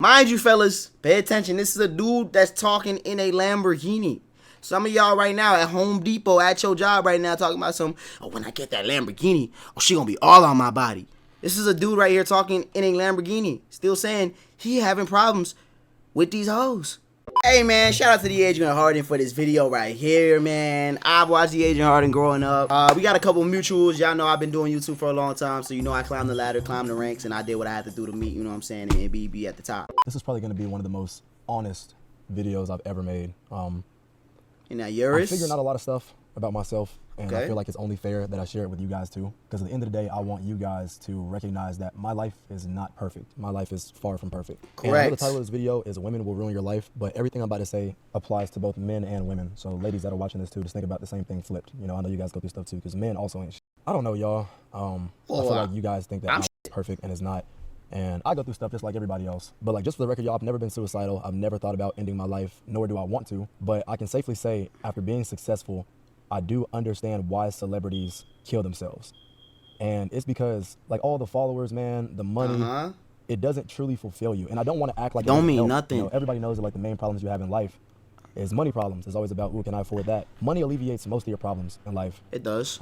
Mind you, fellas, pay attention. This is a dude that's talking in a Lamborghini. Some of y'all right now at Home Depot, at your job right now, talking about when I get that Lamborghini, she gonna be all on my body. This is a dude right here talking in a Lamborghini, still saying he having problems with these hoes. Hey man, shout out to the Agent Harden for this video right here, man. I've watched the Agent Harden growing up. We got a couple mutuals. Y'all know I've been doing YouTube for a long time, so you know I climbed the ladder, climbed the ranks, and I did what I had to do to meet, you know what I'm saying, and be at the top. This is probably gonna be one of the most honest videos I've ever made. And now yours? I'm figuring out a lot of stuff about myself, and I feel like it's only fair that I share it with you guys too. Because at the end of the day, I want you guys to recognize that my life is not perfect. My life is far from perfect. Correct. And I know the title of this video is "Women Will Ruin Your Life," but everything I'm about to say applies to both men and women. So ladies that are watching this too, just think about the same thing flipped. You know, I know you guys go through stuff too, because men also ain't shit. I don't know, y'all. I feel like you guys think that I'm perfect and it's not. And I go through stuff just like everybody else. But like, just for the record, y'all, I've never been suicidal. I've never thought about ending my life, nor do I want to. But I can safely say, after being successful, I do understand why celebrities kill themselves. And it's because, like, all the followers, man, the money, it doesn't truly fulfill you. And I don't want to act like it don't mean help. nothing. You know, everybody knows that, like, the main problems you have in life is money problems. It's always about, ooh, can I afford that? Money alleviates most of your problems in life. It does.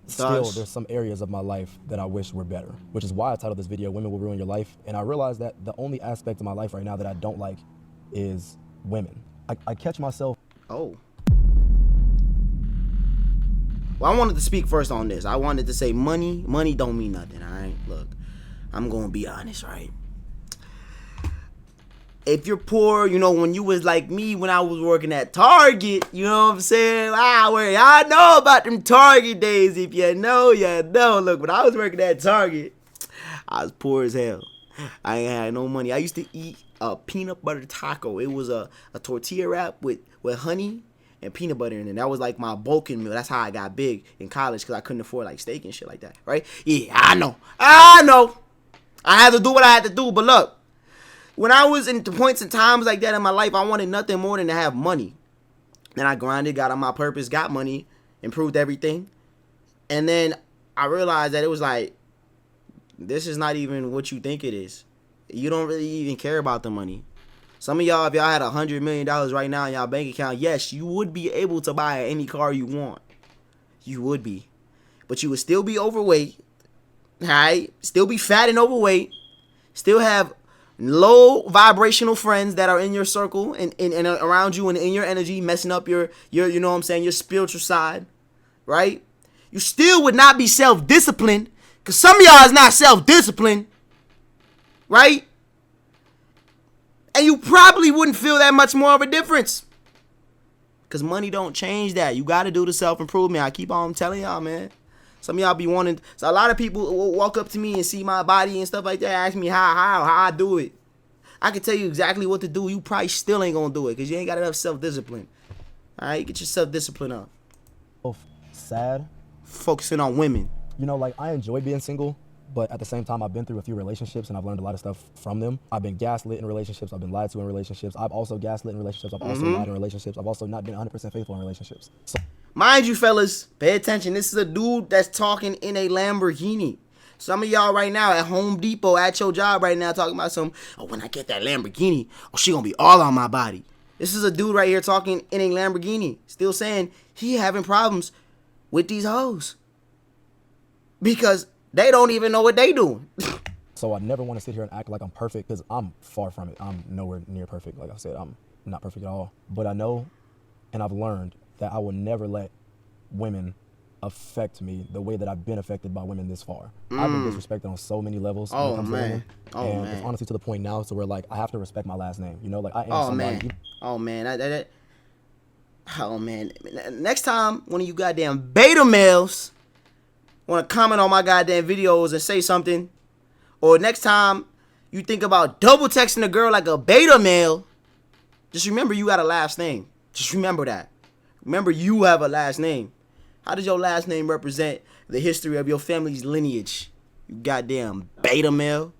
Still, there's some areas of my life that I wish were better, which is why I titled this video, "Women Will Ruin Your Life." And I realized that the only aspect of my life right now that I don't like is women. I catch myself. Oh. Well, I wanted to speak first on this. I wanted to say money don't mean nothing, all right? Look, I'm going to be honest, right? If you're poor, you know, when you was like me when I was working at Target, you know what I'm saying? I know about them Target days. If you know, you know. Look, when I was working at Target, I was poor as hell. I ain't had no money. I used to eat a peanut butter taco. It was a tortilla wrap with honey and peanut butter in it. That was like my bulking meal. That's how I got big in college, because I couldn't afford like steak and shit like that, right? Yeah, I know. I had to do what I had to do, but look. When I was in points and times like that in my life, I wanted nothing more than to have money. Then I grinded, got on my purpose, got money, improved everything. And then I realized that it was like, this is not even what you think it is. You don't really even care about the money. Some of y'all, if y'all had $100 million right now in y'all bank account, yes, you would be able to buy any car you want. You would be. But you would still be overweight, right? Still be fat and overweight. Still have low vibrational friends that are in your circle and around you and in your energy, messing up your you know what I'm saying, your spiritual side, right? You still would not be self-disciplined, because some of y'all is not self-disciplined, right? And you probably wouldn't feel that much more of a difference, because money don't change that. You got to do the self-improvement. I keep on telling y'all, man. Some of y'all be wanting, so a lot of people walk up to me and see my body and stuff like that, ask me how I do it. I can tell you exactly what to do. You probably still ain't gonna do it, because you ain't got enough self-discipline. All right, get your self-discipline up. Sad. Focusing on women. You know, like, I enjoy being single, but at the same time, I've been through a few relationships and I've learned a lot of stuff from them. I've been gaslit in relationships. I've been lied to in relationships. I've also gaslit in relationships. I've also lied in relationships. I've also not been 100% faithful in relationships. So, mind you, fellas, pay attention. This is a dude that's talking in a Lamborghini. Some of y'all right now at Home Depot, at your job right now, talking about when I get that Lamborghini, she gonna be all on my body. This is a dude right here talking in a Lamborghini, still saying he having problems with these hoes, because they don't even know what they doing. So I never want to sit here and act like I'm perfect, because I'm far from it. I'm nowhere near perfect. Like I said, I'm not perfect at all. But I know, and I've learned, that I will never let women affect me the way that I've been affected by women this far. I've been disrespected on so many levels when it comes to women. And it's honestly to the point now to where, like, I have to respect my last name. You know, like, I am somebody. Oh man. Next time one of you goddamn beta males want to comment on my goddamn videos and say something, or next time you think about double texting a girl like a beta male, just remember you got a last name. Just remember that. Remember, you have a last name. How does your last name represent the history of your family's lineage? You goddamn beta male.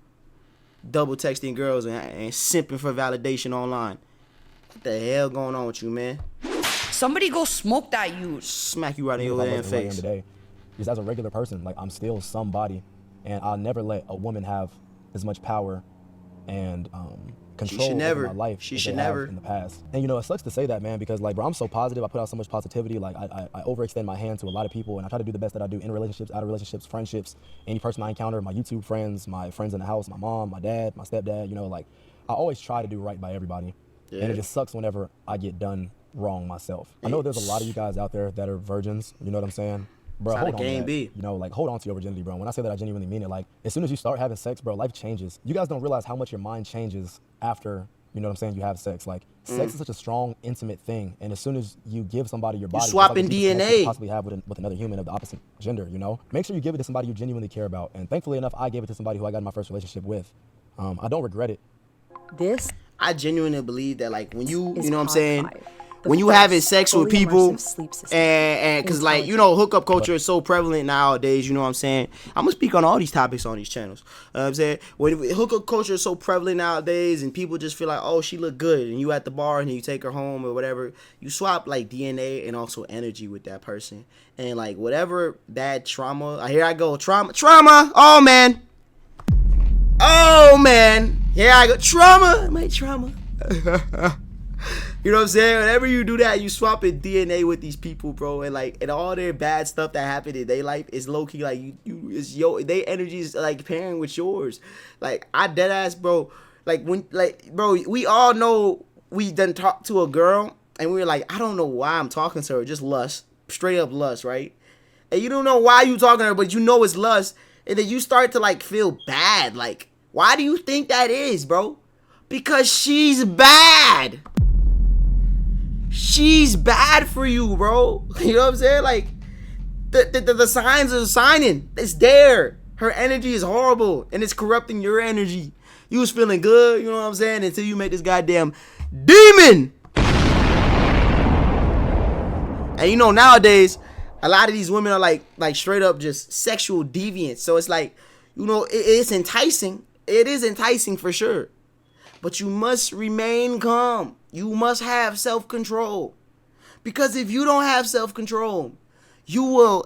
Double texting girls and simping for validation online. What the hell going on with you, man? Somebody go smoke that youth. Smack you right in your damn face. Just as a regular person, like, I'm still somebody, and I'll never let a woman have as much power and control over my life She as should they have never. in the past. And you know, it sucks to say that, man, because like, bro, I'm so positive. I put out so much positivity. Like, I overextend my hand to a lot of people, and I try to do the best that I do in relationships, out of relationships, friendships, any person I encounter, my YouTube friends, my friends in the house, my mom, my dad, my stepdad. You know, like, I always try to do right by everybody, and it just sucks whenever I get done wrong myself. I know there's a lot of you guys out there that are virgins. You know what I'm saying? Bro, hold on to that. You know, like, hold on to your virginity, bro. When I say that, I genuinely mean it. Like, as soon as you start having sex, bro, life changes. You guys don't realize how much your mind changes after, you know what I'm saying, you have sex. Like, sex is such a strong, intimate thing. And as soon as you give somebody your body, you're swapping like DNA. you possibly have with another human of the opposite gender, you know? Make sure you give it to somebody you genuinely care about. And thankfully enough, I gave it to somebody who I got in my first relationship with. I don't regret it. I genuinely believe that, like, when you know what I'm Pod saying, 5, when you having sex with fully people, immersive sleep system. and because, like, you know, hookup culture is so prevalent nowadays, you know what I'm saying? I'm going to speak on all these topics on these channels. You know what I'm saying? When hookup culture is so prevalent nowadays and people just feel like, oh, she look good, and you at the bar and you take her home or whatever, you swap, like, DNA and also energy with that person. And, like, whatever that trauma, here I go, trauma, oh, man. Oh, man. Here I go, trauma, my trauma. You know what I'm saying? Whenever you do that, you swapping DNA with these people, bro, and like, and all their bad stuff that happened in their life is low key like their energy is like pairing with yours. Like, I dead ass, bro. Like, bro, we all know we done talked to a girl and we were like, I don't know why I'm talking to her, just lust, straight up lust, right? And you don't know why you talking to her, but you know it's lust, and then you start to like feel bad. Like, why do you think that is, bro? Because she's bad. She's bad for you, bro. You know what I'm saying? Like, the signs are signing. It's there. Her energy is horrible, and it's corrupting your energy. You was feeling good, you know what I'm saying, until you make this goddamn demon. And you know, nowadays, a lot of these women are like straight up just sexual deviants. So it's like, you know, it's enticing. It is enticing for sure. But you must remain calm. You must have self-control. Because if you don't have self-control, you will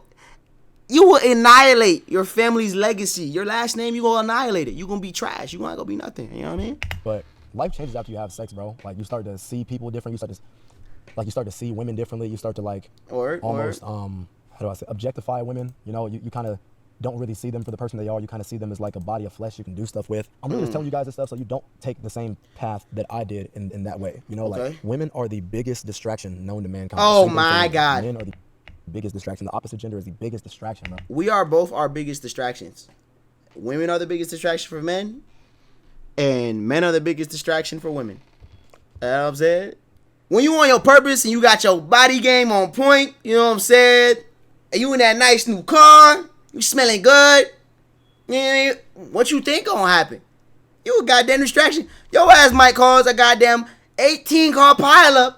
annihilate your family's legacy. Your last name, you gonna annihilate it. You gonna be trash. You gonna go be nothing. You know what I mean? But life changes after you have sex, bro. Like, you start to see people different. You start to see women differently. You start to like almost how do I say, objectify women. You know, you kind of don't really see them for the person they are. You kind of see them as like a body of flesh you can do stuff with. I'm really just telling you guys this stuff so you don't take the same path that I did in that way. You know, like, women are the biggest distraction known to mankind. Oh my God. Men are the biggest distraction. The opposite gender is the biggest distraction, bro. We are both our biggest distractions. Women are the biggest distraction for men, and men are the biggest distraction for women. You know what I'm saying? When you on your purpose and you got your body game on point, you know what I'm saying? And you in that nice new car, you smelling good. Yeah, what you think gonna happen? You a goddamn distraction. Your ass might cause a goddamn 18-car pileup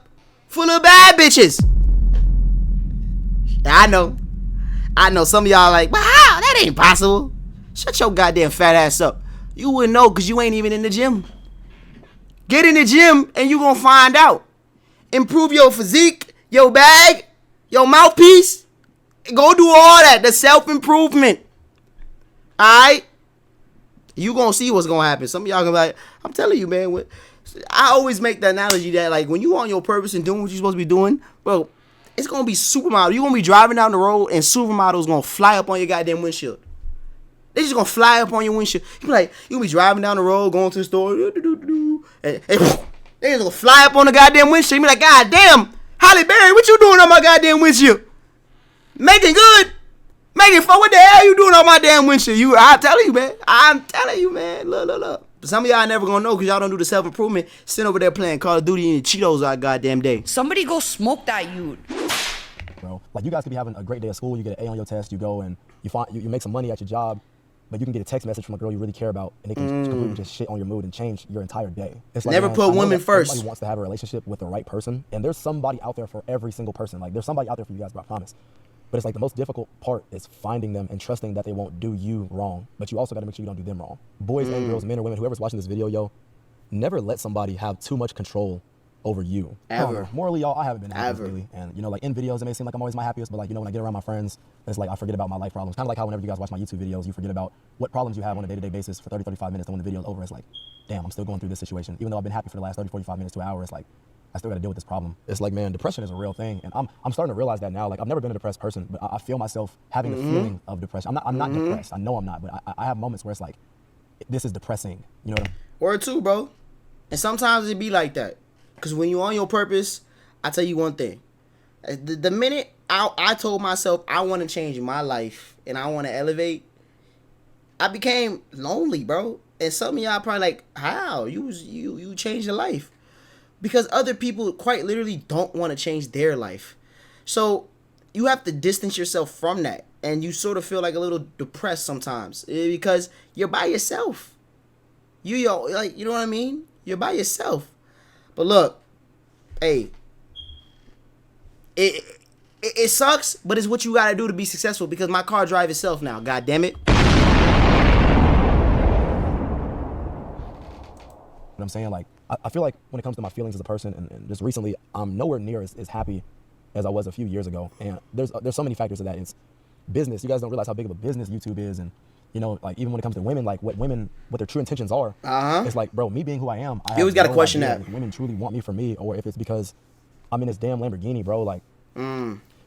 full of bad bitches. I know some of y'all like, but how? That ain't possible. Shut your goddamn fat ass up. You wouldn't know because you ain't even in the gym. Get in the gym and you gonna find out. Improve your physique, your bag, your mouthpiece. Go do all that. The self-improvement. Alright? You gonna see what's gonna happen. Some of y'all gonna be like, I'm telling you, man. I always make the analogy that, like, when you on your purpose and doing what you're supposed to be doing, bro, it's gonna be supermodel. You're gonna be driving down the road and supermodels gonna fly up on your goddamn windshield. They just gonna fly up on your windshield. You be like, you gonna be driving down the road, going to the store, and they just gonna fly up on the goddamn windshield. You be like, God damn, Halle Berry, what you doing on my goddamn windshield? Making good. Making fun. What the hell you doing on my damn windshield? I'm telling you, man. Look. But some of y'all never gonna know because y'all don't do the self-improvement. Sitting over there playing Call of Duty and Cheetos all goddamn day. Somebody go smoke that youth. Bro, like, you guys could be having a great day at school. You get an A on your test. You go and you make some money at your job. But you can get a text message from a girl you really care about, and it can completely just shit on your mood and change your entire day. It's like, Never put women first. Everybody wants to have a relationship with the right person, and there's somebody out there for every single person. Like, there's somebody out there for you guys, bro, I promise. But it's like the most difficult part is finding them and trusting that they won't do you wrong. But you also got to make sure you don't do them wrong. Boys and girls, men or women, whoever's watching this video, never let somebody have too much control over you. I don't know. Morally, y'all, I haven't been happy really. And, you know, like in videos, it may seem like I'm always my happiest, but like, you know, when I get around my friends, it's like I forget about my life problems. Kind of like how whenever you guys watch my YouTube videos, you forget about what problems you have on a day-to-day basis for 30, 35 minutes. And when the video's over, it's like, damn, I'm still going through this situation. Even though I've been happy for the last 30, 45 minutes to an hour, it's like, I still got to deal with this problem. It's like, man, depression is a real thing. And I'm starting to realize that now. Like, I've never been a depressed person, but I feel myself having the feeling of depression. I'm not depressed. I know I'm not, but I have moments where it's like, this is depressing. You know what I mean? Word too, bro. And sometimes it be like that. Because when you're on your purpose, I tell you one thing. The minute I told myself I want to change my life and I want to elevate, I became lonely, bro. And some of y'all probably like, how? You changed your life. Because other people quite literally don't want to change their life. So you have to distance yourself from that. And you sort of feel like a little depressed sometimes. Because you're by yourself. You know what I mean? You're by yourself. But look, hey, it sucks, but it's what you gotta do to be successful. Because my car drives itself now. God damn it. What I'm saying, like, I feel like when it comes to my feelings as a person, and just recently, I'm nowhere near as happy as I was a few years ago. And there's so many factors to that. It's business. You guys don't realize how big of a business YouTube is. And, you know, like, even when it comes to women, like, what their true intentions are. It's like, bro, me being who I am, I always got to question that. If women truly want me for me, or if it's because I'm in this damn Lamborghini, bro. Like,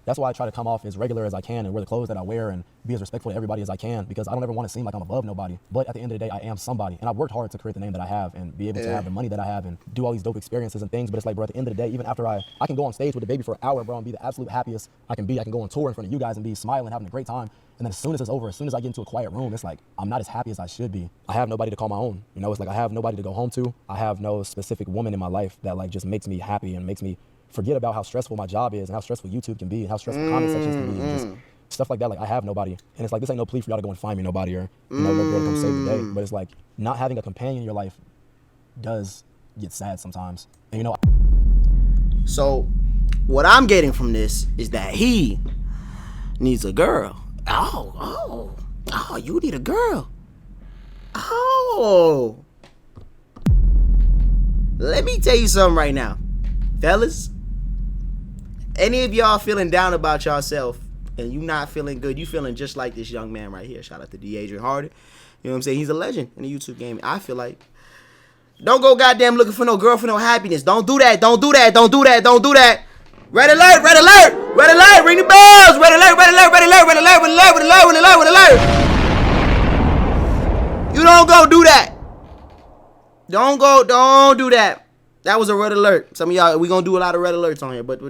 that's why I try to come off as regular as I can and wear the clothes that I wear and be as respectful to everybody as I can, because I don't ever want to seem like I'm above nobody. But at the end of the day, I am somebody. And I've worked hard to create the name that I have and be able to have the money that I have and do all these dope experiences and things. But it's like, bro, at the end of the day, even after I can go on stage with the baby for an hour, bro, and be the absolute happiest I can be. I can go on tour in front of you guys and be smiling, having a great time. And then as soon as it's over, as soon as I get into a quiet room, it's like, I'm not as happy as I should be. I have nobody to call my own. You know, it's like I have nobody to go home to. I have no specific woman in my life that like just makes me happy and makes me forget about how stressful my job is and how stressful YouTube can be and how stressful comment sections can be and just stuff like that. Like, I have nobody. And it's like, this ain't no plea for y'all to go and find me nobody or, you know, no girl to come save the day. But it's like, not having a companion in your life does get sad sometimes. And, you know. So, what I'm getting from this is that he needs a girl. Oh, you need a girl. Oh. Let me tell you something right now. Fellas, any of y'all feeling down about yourself and you not feeling good, you feeling just like this young man right here. Shout out to D. Adrian Harder. You know what I'm saying? He's a legend in the YouTube game. I feel like, don't go goddamn looking for no girl for no happiness. Don't do that. Don't do that. Don't do that. Don't do that. Red alert. Red alert. Red alert. Ring the bells. Red alert. Red alert. Red alert. Red alert. Red alert. Red alert. Red alert. Red alert. You don't go do that. Don't do that. That was a red alert. Some of y'all, we gonna do a lot of red alerts on here, but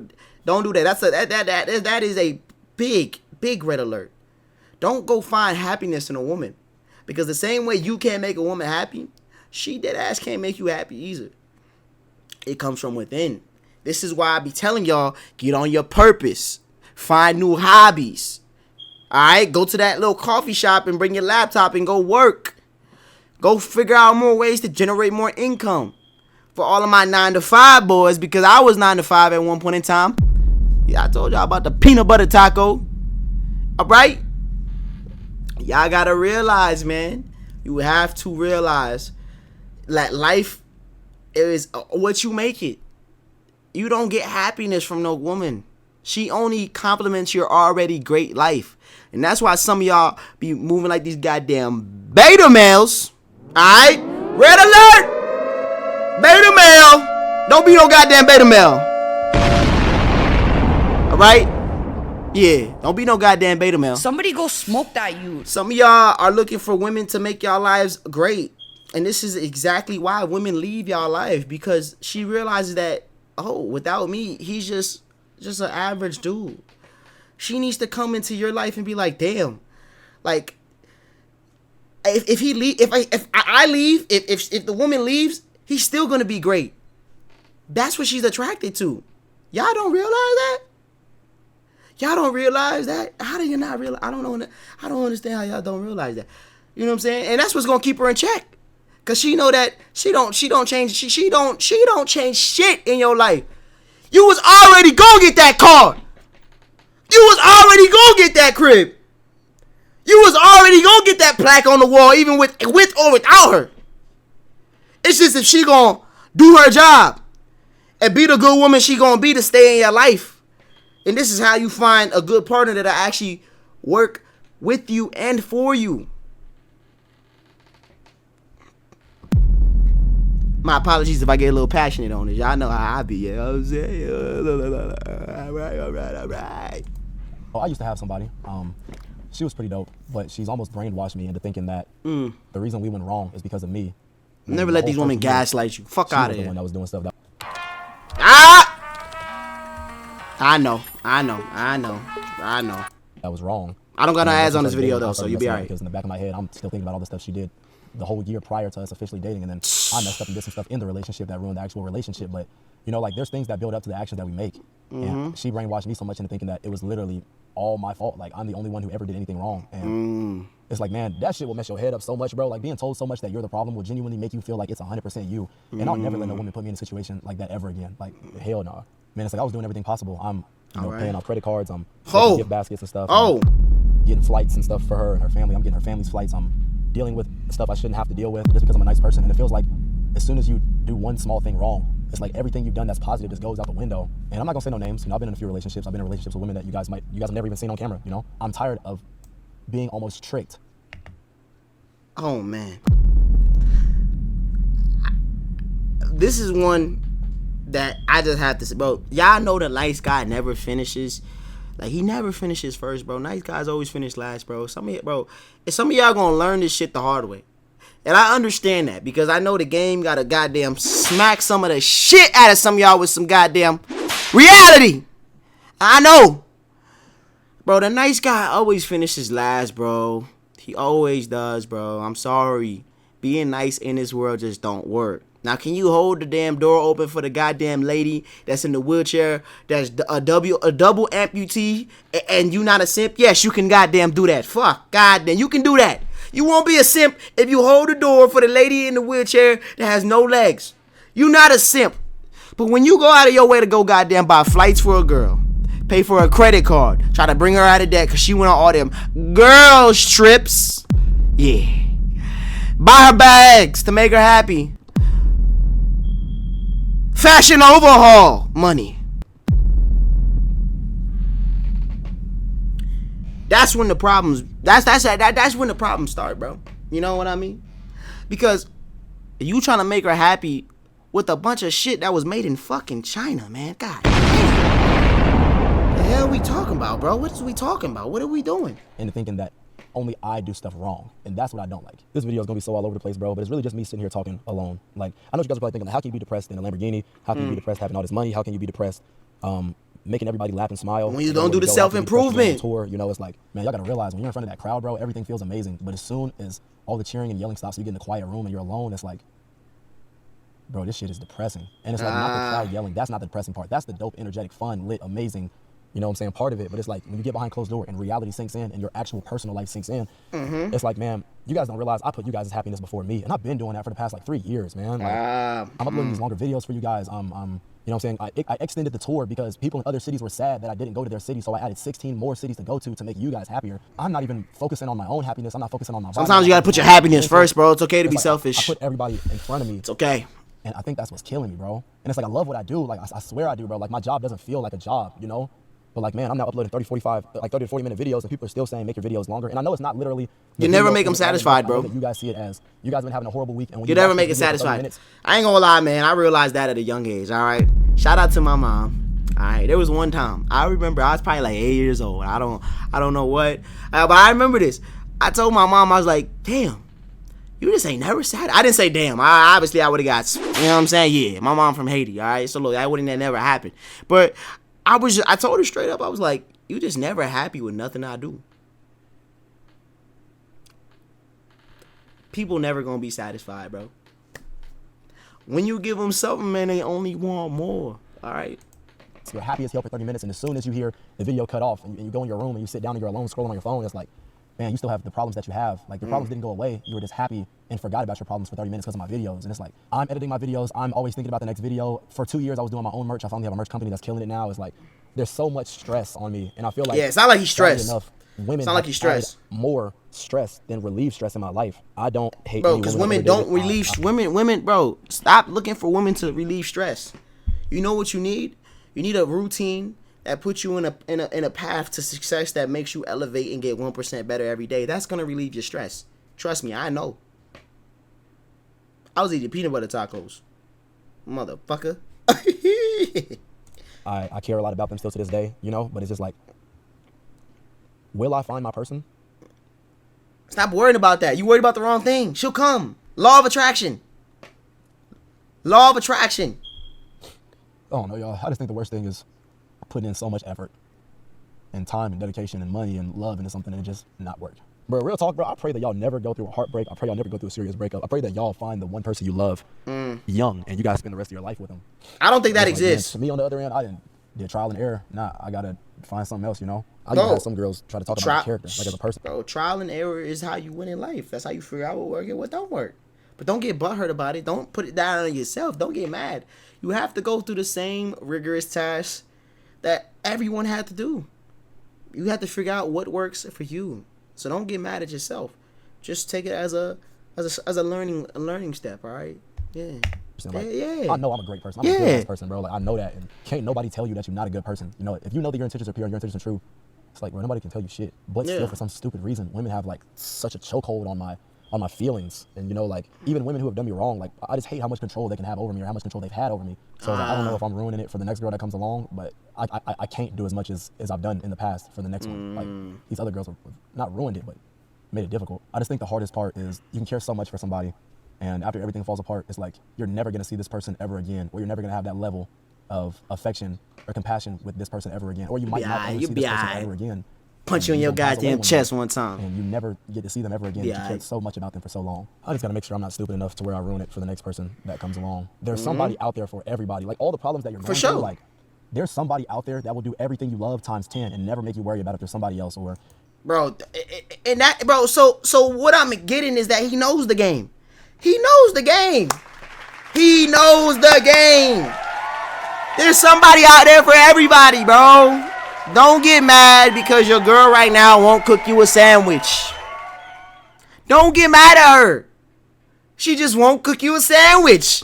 don't do that. That is a big red alert. Don't go find happiness in a woman, because the same way you can't make a woman happy, she dead ass can't make you happy either. It comes from within. This is why I be telling y'all, get on your purpose, find new hobbies. All right, go to that little coffee shop and bring your laptop and go work. Go figure out more ways to generate more income. For all of my 9-to-5 boys, because I was 9-to-5 at one point in time. Yeah, I told y'all about the peanut butter taco. All right? Y'all got to realize, man. You have to realize that life is what you make it. You don't get happiness from no woman. She only compliments your already great life. And that's why some of y'all be moving like these goddamn beta males. All right? Red alert! Beta male. Don't be no goddamn beta male. Alright? Yeah. Don't be no goddamn beta male. Somebody go smoke that youth. Some of y'all are looking for women to make y'all lives great. And this is exactly why women leave y'all life. Because she realizes that, oh, without me, he's just an average dude. She needs to come into your life and be like, damn. Like, if he leave, if I leave, if the woman leaves, he's still gonna be great. That's what she's attracted to. Y'all don't realize that? Y'all don't realize that? How do you not realize? I don't know. I don't understand how y'all don't realize that. You know what I'm saying? And that's what's gonna keep her in check. Cause she know that she don't change change shit in your life. You was already gonna get that car. You was already gonna get that crib. You was already gonna get that plaque on the wall, even with or without her. It's just if she gonna do her job And be the good woman she gonna be to stay in your life. And this is how you find a good partner that'll actually work with you and for you. My apologies if I get a little passionate on this. Y'all know how I be. You know what I'm saying? All right. Oh, I used to have somebody. She was pretty dope, but she's almost brainwashed me into thinking that the reason we went wrong is because of me. Never let these women gaslight you. Fuck out of here. here. One that was doing stuff that I know. that was wrong. I don't got no ads on this video though, so you'll be alright. Because in the back of my head, I'm still thinking about all the stuff she did the whole year prior to us officially dating, and then I messed up and did some stuff in the relationship that ruined the actual relationship. But you know, like there's things that build up to the actions that we make, and she brainwashed me so much into thinking that it was literally all my fault. Like I'm the only one who ever did anything wrong, and it's like, man, that shit will mess your head up so much, bro. Like being told so much that you're the problem will genuinely make you feel like it's 100% you. And I'll never let a woman put me in a situation like that ever again. Like hell no, man. It's like I was doing everything possible. I'm paying off credit cards. I'm getting gift baskets and stuff. I'm getting flights and stuff for her and her family. I'm getting her family's flights. I'm dealing with stuff I shouldn't have to deal with just because I'm a nice person. And it feels like as soon as you do one small thing wrong, it's like everything you've done that's positive just goes out the window. And I'm not gonna say no names. You know, I've been in a few relationships. I've been in relationships with women that you guys have never even seen on camera. You know, I'm tired of being almost tricked. Oh man, this is one that I just have to say, bro. Y'all know the nice guy never finishes. Like he never finishes first, bro. Nice guys always finish last, bro. Some of y'all gonna learn this shit the hard way. And I understand that because I know the game got to goddamn smack some of the shit out of some of y'all with some goddamn reality. I know. Bro, the nice guy always finishes last, bro. He always does, bro. I'm sorry. Being nice in this world just don't work. Now, can you hold the damn door open for the goddamn lady that's in the wheelchair, that's a double amputee, and you not a simp? Yes, you can goddamn do that. Fuck, goddamn, you can do that. You won't be a simp if you hold the door for the lady in the wheelchair that has no legs. You not a simp. But when you go out of your way to go goddamn buy flights for a girl, pay for a credit card, try to bring her out of debt because she went on all them girls trips, yeah. Buy her bags to make her happy. Fashion overhaul money. That's when the problems. That's when the problems start, bro. You know what I mean? Because you trying to make her happy with a bunch of shit that was made in fucking China, man. God damn. The hell we talking about, bro? What is we talking about? What are we doing? And thinking that only I do stuff wrong, and that's what I don't like. This video is gonna be so all over the place, bro, but it's really just me sitting here talking alone. Like, I know you guys are probably thinking, like, how can you be depressed in a Lamborghini? How can you be depressed having all this money? How can you be depressed making everybody laugh and smile? When you don't do the self-improvement. Tour, you know, it's like, man, y'all gotta realize when you're in front of that crowd, bro, everything feels amazing. But as soon as all the cheering and yelling stops, so you get in a quiet room and you're alone, it's like, bro, this shit is depressing. And it's like not the crowd yelling. That's not the depressing part. That's the dope, energetic, fun, lit, amazing, you know what I'm saying, part of it. But it's like when you get behind closed door and reality sinks in and your actual personal life sinks in, it's like, man, you guys don't realize I put you guys' happiness before me. And I've been doing that for the past like 3 years, man. Like, I'm uploading these longer videos for you guys. You know what I'm saying? I extended the tour because people in other cities were sad that I didn't go to their city, so I added 16 more cities to go to make you guys happier. I'm not even focusing on my own happiness. I'm not focusing on my Sometimes you gotta put your happiness first, bro. It's okay to be selfish. I put everybody in front of me. It's okay. And I think that's what's killing me, bro. And it's like I love what I do. Like I swear I do, bro. Like my job doesn't feel like a job, you know? But like, man, I'm now uploading 30 to 40 minute videos and people are still saying make your videos longer. And I know it's not literally. You never make them satisfied, bro. You guys see it as you guys been having a horrible week. And when you never make it satisfied. I ain't gonna lie, man. I realized that at a young age, all right? Shout out to my mom. All right, there was one time. I remember I was probably like 8 years old. I don't know what. But I remember this. I told my mom, I was like, damn. You just ain't never sad. I didn't say damn. Obviously, I would have got, you know what I'm saying? Yeah, my mom from Haiti, all right? So, look, that wouldn't have never happened. But I told her straight up, I was like, you just never happy with nothing I do. People never gonna be satisfied, bro. When you give them something, man, they only want more, all right? So you're happy as hell for 30 minutes, and as soon as you hear the video cut off and you go in your room and you sit down and you're alone scrolling on your phone, it's like, man, you still have the problems that you have. Like, the problems didn't go away. You were just happy and forgot about your problems for 30 minutes because of my videos. And it's like, I'm editing my videos. I'm always thinking about the next video. For 2 years, I was doing my own merch. I finally have a merch company that's killing it now. It's like, there's so much stress on me. And I feel like, yeah, it's not like he's stressed. Enough women it's not like he's stressed. More stress than relieve stress in my life. I don't hate bro, because women don't relieve women, bro, stop looking for women to relieve stress. You know what you need? You need a routine that puts you in a path to success that makes you elevate and get 1% better every day. That's gonna relieve your stress. Trust me, I know. I was eating peanut butter tacos, motherfucker. I care a lot about them still to this day, you know, but it's just like, will I find my person? Stop worrying about that. You worried about the wrong thing. She'll come. Law of attraction. Law of attraction. Oh no, y'all. I just think the worst thing is putting in so much effort and time and dedication and money and love into something and it just not work. Bro, real talk, bro. I pray that y'all never go through a heartbreak. I pray y'all never go through a serious breakup. I pray that y'all find the one person you love young and you guys spend the rest of your life with them. I don't think that Like, exists. man, to me, on the other end, I did trial and error. Nah, I gotta find something else, you know? I even had some girls try to talk about my character, like as a person. Bro, trial and error is how you win in life. That's how you figure out what works and what don't work. But don't get butthurt about it. Don't put it down on yourself. Don't get mad. You have to go through the same rigorous tasks that everyone had to do. You have to figure out what works for you. So don't get mad at yourself. Just take it as a learning step, all right? Yeah. Like, yeah. I know I'm a great person. I'm a good person, bro. Like, I know that. And can't nobody tell you that you're not a good person. You know, if you know that your intentions are pure and your intentions are true, it's like, bro, nobody can tell you shit. But still, for some stupid reason, women have, like, such a chokehold on my feelings. And, you know, like, even women who have done me wrong, like, I just hate how much control they can have over me or how much control they've had over me. So, like, I don't know if I'm ruining it for the next girl that comes along, but I can't do as much as I've done in the past for the next one. Like, these other girls have not ruined it, but made it difficult. I just think the hardest part is you can care so much for somebody, and after everything falls apart, it's like you're never going to see this person ever again, or you're never going to have that level of affection or compassion with this person ever again, or you might not ever see this person ever again. Punch you in your goddamn chest one time. And you never get to see them ever again. You cared so much about them for so long. I just got to make sure I'm not stupid enough to where I ruin it for the next person that comes along. There's somebody out there for everybody. Like, all the problems that you're going through, like, there's somebody out there that will do everything you love times 10 and never make you worry about if there's somebody else or... Bro, and that, bro, so what I'm getting is that he knows the game. He knows the game. He knows the game. There's somebody out there for everybody, bro. Don't get mad because your girl right now won't cook you a sandwich. Don't get mad at her. She just won't cook you a sandwich.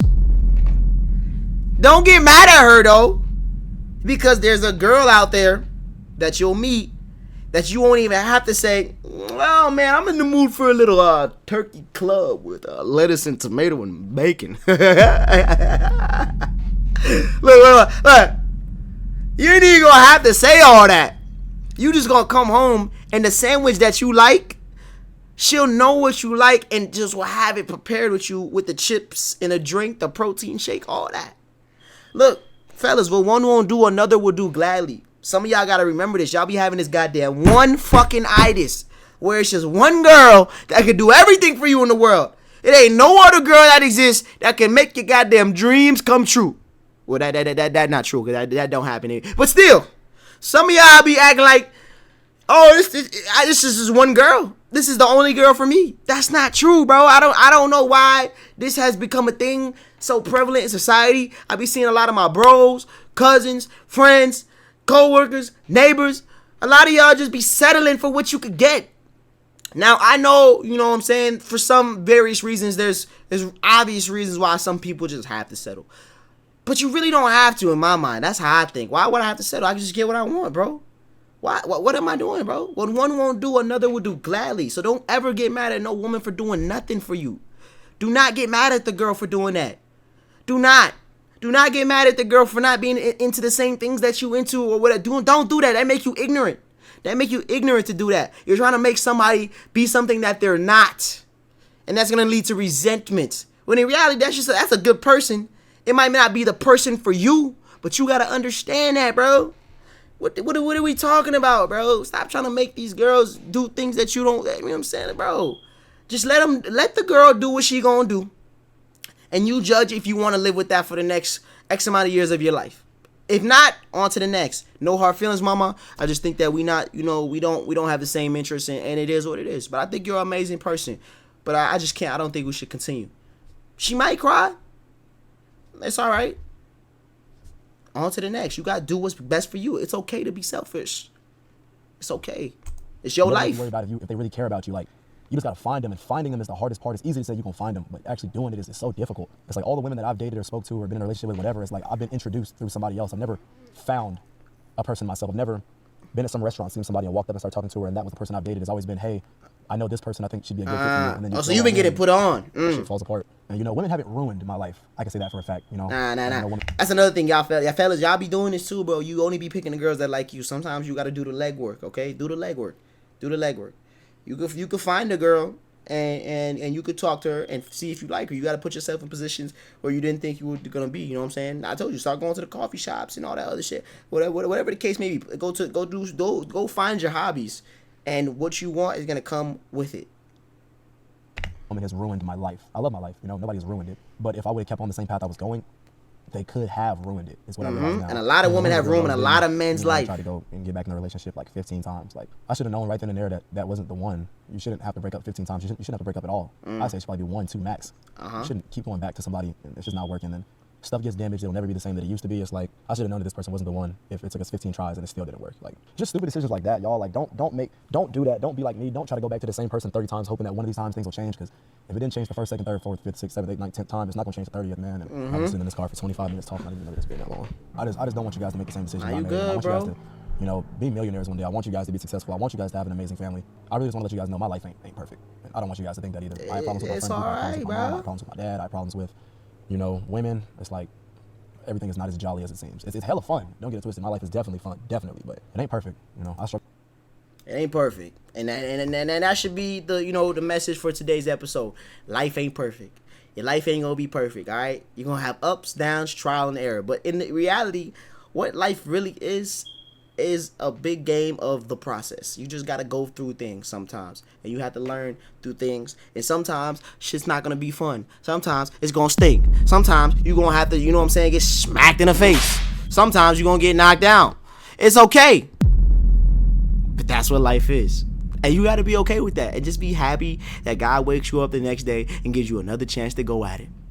Don't get mad at her, though, because there's a girl out there that you'll meet that you won't even have to say, well, man, I'm in the mood for a little turkey club with lettuce and tomato and bacon. Look. You ain't even gonna have to say all that. You just gonna come home and the sandwich that you like, she'll know what you like and just will have it prepared with you with the chips and a drink, the protein shake, all that. Look, fellas, what one won't do, another will do gladly. Some of y'all gotta remember this. Y'all be having this goddamn one fucking itis where it's just one girl that can do everything for you in the world. It ain't no other girl that exists that can make your goddamn dreams come true. Well, that not true, because that don't happen. But still, some of y'all be acting like, oh, this is just one girl. This is the only girl for me. That's not true, bro. I don't know why this has become a thing so prevalent in society. I be seeing a lot of my bros, cousins, friends, co-workers, neighbors. A lot of y'all just be settling for what you could get. Now, I know, you know what I'm saying, for some various reasons, there's obvious reasons why some people just have to settle. But you really don't have to, in my mind. That's how I think. Why would I have to settle? I can just get what I want, bro. What am I doing, bro? What one won't do, another will do gladly. So don't ever get mad at no woman for doing nothing for you. Do not get mad at the girl for doing that. Do not get mad at the girl for not being into the same things that you into or whatever. Don't do that. That make you ignorant. That make you ignorant to do that. You're trying to make somebody be something that they're not. And that's going to lead to resentment. When in reality, that's a good person. It might not be the person for you, but you got to understand that, bro. What are we talking about, bro? Stop trying to make these girls do things that you don't, you know what I'm saying, bro? Just let the girl do what she gonna do. And you judge if you want to live with that for the next X amount of years of your life. If not, on to the next. No hard feelings, mama. I just think that we don't have the same interests, and it is what it is. But I think you're an amazing person. But I just can't. I don't think we should continue. She might cry. It's all right. On to the next. You got to do what's best for you. It's okay to be selfish. It's okay. It's your life. Worry about if they really care about you. Like, You just gotta find them, and finding them is the hardest part. It's easy to say you're gonna find them, but actually doing it is so difficult. It's like all the women that I've dated or spoke to or been in a relationship with, whatever, it's like I've been introduced through somebody else. I've never found a person myself. I've never been at some restaurant, seen somebody and walked up and started talking to her, and that was the person I've dated. It's always been, hey, I know this person, I think she'd be a good fit for you. And then so you've been getting put on. Shit falls apart. And you know, women haven't ruined my life. I can say that for a fact. You know. Nah. That's another thing, y'all fellas, y'all be doing this too, bro. You only be picking the girls that like you. Sometimes you got to do the legwork, okay? Do the legwork. You could find a girl and you could talk to her and see if you like her. You got to put yourself in positions where you didn't think you were gonna be. You know what I'm saying? I told you, start going to the coffee shops and all that other shit. Whatever the case may be, go find your hobbies, and what you want is gonna come with it. Woman has ruined my life. I love my life. You know, nobody's ruined it. But if I would have kept on the same path I was going, they could have ruined it. Is what I realize now. And a lot of women have ruined a lot of men's life. I tried to go and get back in a relationship like 15 times. Like, I should have known right then and there that that wasn't the one. You shouldn't have to break up 15 times. You shouldn't have to break up at all. I say it should probably be 1, 2 max. You shouldn't keep going back to somebody and it's just not working. Then stuff gets damaged. It'll never be the same that it used to be. It's like, I should have known that this person wasn't the one if it took us 15 tries and it still didn't work. Like, just stupid decisions like that, y'all. Like, don't do that. Don't be like me. Don't try to go back to the same person 30 times hoping that one of these times things will change, because if it didn't change the first, second, third, fourth, fifth, sixth, seventh, eighth, ninth, 10th time, it's not gonna change the 30th, man. And I've been sitting in this car for 25 minutes talking. I didn't even know this being that long. I just don't want you guys to make the same decisions I made. Good, I want bro. you guys to, you know, be millionaires one day. I want you guys to be successful. I want you guys to have an amazing family. I really just want to let you guys know my life ain't perfect. And I don't want you guys to think that either. I have problems with my friends, I have problems with my mom, I have problems with my dad, I have problems with, you know, women. It's like, everything is not as jolly as it seems. It's hella fun. Don't get it twisted. My life is definitely fun, definitely, but it ain't perfect. You know, I struggle. It ain't perfect, and that should be the message for today's episode. Life ain't perfect. Your life ain't gonna be perfect. All right, you're gonna have ups, downs, trial and error. But in the reality, what life really is a big game of the process. You just gotta go through things sometimes, and you have to learn through things. And sometimes shit's not gonna be fun. Sometimes it's gonna stink. Sometimes you gonna have to, get smacked in the face. Sometimes you're gonna get knocked down. It's okay, but that's what life is. And you gotta be okay with that, and just be happy that God wakes you up the next day and gives you another chance to go at it.